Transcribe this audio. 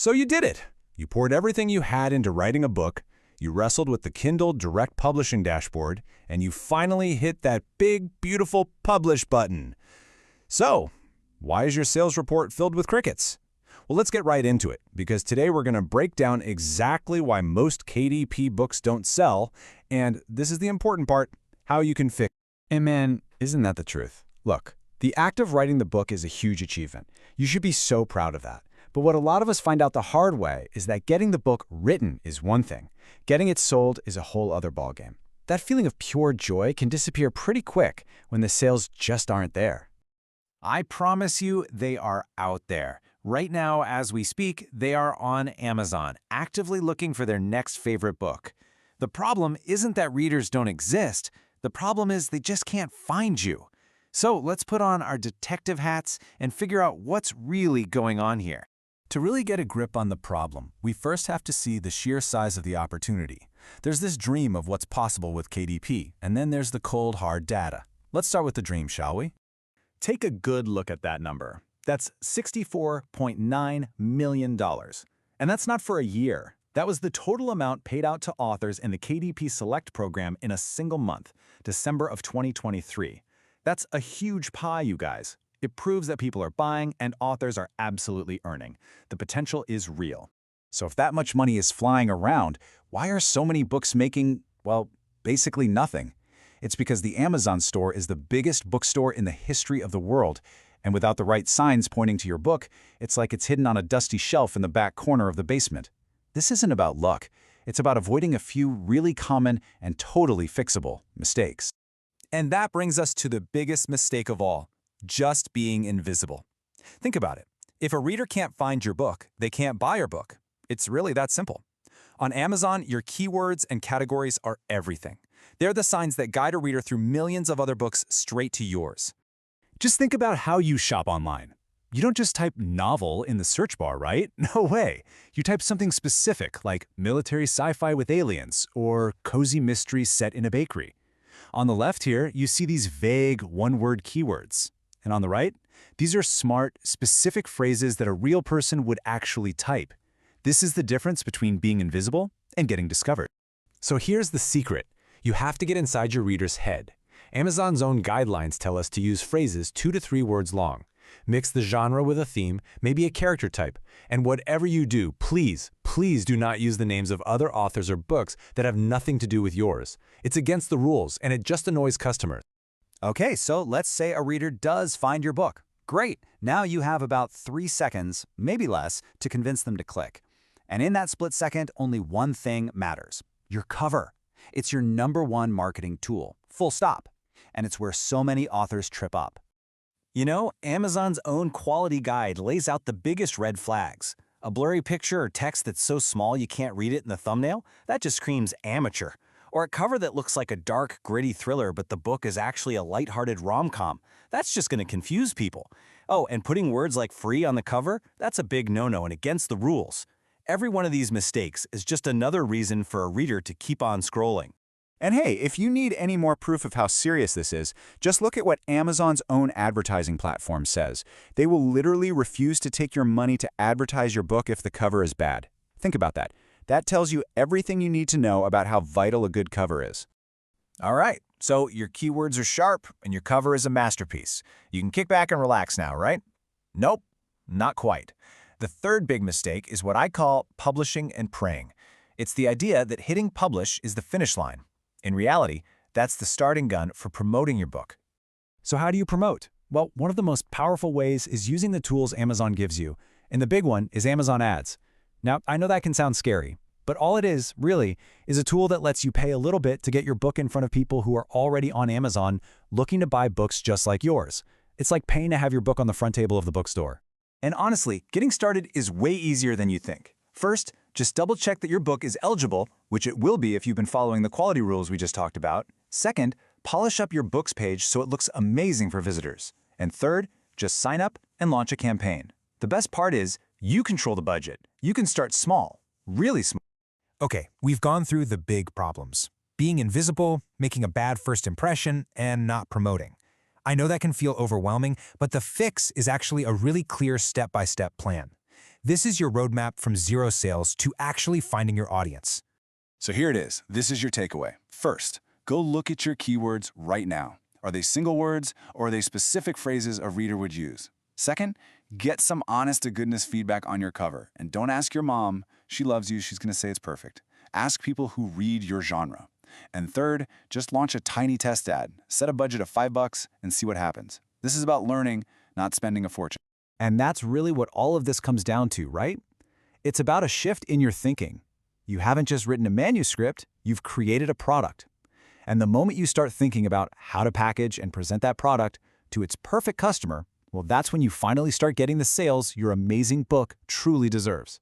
So you did it. You poured everything you had into writing a book, you wrestled with the Kindle direct publishing dashboard, and you finally hit that big, beautiful publish button. So, why is your sales report filled with crickets? Well, let's get right into it, because today we're going to break down exactly why most KDP books don't sell, and this is the important part, how you can fix it. And man, isn't that the truth? Look, the act of writing the book is a huge achievement. You should be so proud of that. But what a lot of us find out the hard way is that getting the book written is one thing. Getting it sold is a whole other ballgame. That feeling of pure joy can disappear pretty quick when the sales just aren't there. I promise you they are out there. Right now, as we speak, they are on Amazon, actively looking for their next favorite book. The problem isn't that readers don't exist. The problem is they just can't find you. So let's put on our detective hats and figure out what's really going on here. To really get a grip on the problem, we first have to see the sheer size of the opportunity. There's this dream of what's possible with KDP, and then there's the cold, hard data. Let's start with the dream, shall we? Take a good look at that number. That's $64.9 million. And that's not for a year. That was the total amount paid out to authors in the KDP Select program in a single month, December of 2023. That's a huge pie, you guys. It proves that people are buying and authors are absolutely earning. The potential is real. So if that much money is flying around, why are so many books making, well, basically nothing? It's because the Amazon store is the biggest bookstore in the history of the world, and without the right signs pointing to your book, it's like it's hidden on a dusty shelf in the back corner of the basement. This isn't about luck. It's about avoiding a few really common and totally fixable mistakes. And that brings us to the biggest mistake of all, just being invisible. Think about it. If a reader can't find your book, they can't buy your book. It's really that simple. On Amazon, your keywords and categories are everything. They're the signs that guide a reader through millions of other books straight to yours. Just think about how you shop online. You don't just type novel in the search bar, right? No way. You type something specific like military sci-fi with aliens or cozy mystery set in a bakery. On the left here, you see these vague one-word keywords. And on the right, these are smart, specific phrases that a real person would actually type. This is the difference between being invisible and getting discovered. So here's the secret. You have to get inside your reader's head. Amazon's own guidelines tell us to use phrases 2 to 3 words long. Mix the genre with a theme, maybe a character type. And whatever you do, please, please do not use the names of other authors or books that have nothing to do with yours. It's against the rules, and it just annoys customers. Okay, so let's say a reader does find your book. Great, now you have about 3 seconds, maybe less, to convince them to click. And in that split second, only one thing matters: your cover. It's your #1 marketing tool, full stop. And it's where so many authors trip up. You know, Amazon's own quality guide lays out the biggest red flags. A blurry picture or text that's so small you can't read it in the thumbnail? That just screams amateur. Or a cover that looks like a dark, gritty thriller, but the book is actually a lighthearted rom-com. That's just going to confuse people. Oh, and putting words like free on the cover? That's a big no-no and against the rules. Every one of these mistakes is just another reason for a reader to keep on scrolling. And hey, if you need any more proof of how serious this is, just look at what Amazon's own advertising platform says. They will literally refuse to take your money to advertise your book if the cover is bad. Think about that. That tells you everything you need to know about how vital a good cover is. All right, so your keywords are sharp and your cover is a masterpiece. You can kick back and relax now, right? Nope, not quite. The third big mistake is what I call publishing and praying. It's the idea that hitting publish is the finish line. In reality, that's the starting gun for promoting your book. So how do you promote? Well, one of the most powerful ways is using the tools Amazon gives you, and the big one is Amazon Ads. Now, I know that can sound scary, but all it is, really, is a tool that lets you pay a little bit to get your book in front of people who are already on Amazon looking to buy books just like yours. It's like paying to have your book on the front table of the bookstore. And honestly, getting started is way easier than you think. First, just double-check that your book is eligible, which it will be if you've been following the quality rules we just talked about. Second, polish up your books page so it looks amazing for visitors. And third, just sign up and launch a campaign. The best part is, you control the budget. You can start small, really small. Okay, we've gone through the big problems. Being invisible, making a bad first impression, and not promoting. I know that can feel overwhelming, but the fix is actually a really clear step-by-step plan. This is your roadmap from zero sales to actually finding your audience. So here it is. This is your takeaway. First, go look at your keywords right now. Are they single words or are they specific phrases a reader would use? Second, get some honest-to-goodness feedback on your cover. And don't ask your mom. She loves you. She's going to say it's perfect. Ask people who read your genre. And third, just launch a tiny test ad. Set a budget of $5 and see what happens. This is about learning, not spending a fortune. And that's really what all of this comes down to, right? It's about a shift in your thinking. You haven't just written a manuscript, you've created a product. And the moment you start thinking about how to package and present that product to its perfect customer, well, that's when you finally start getting the sales your amazing book truly deserves.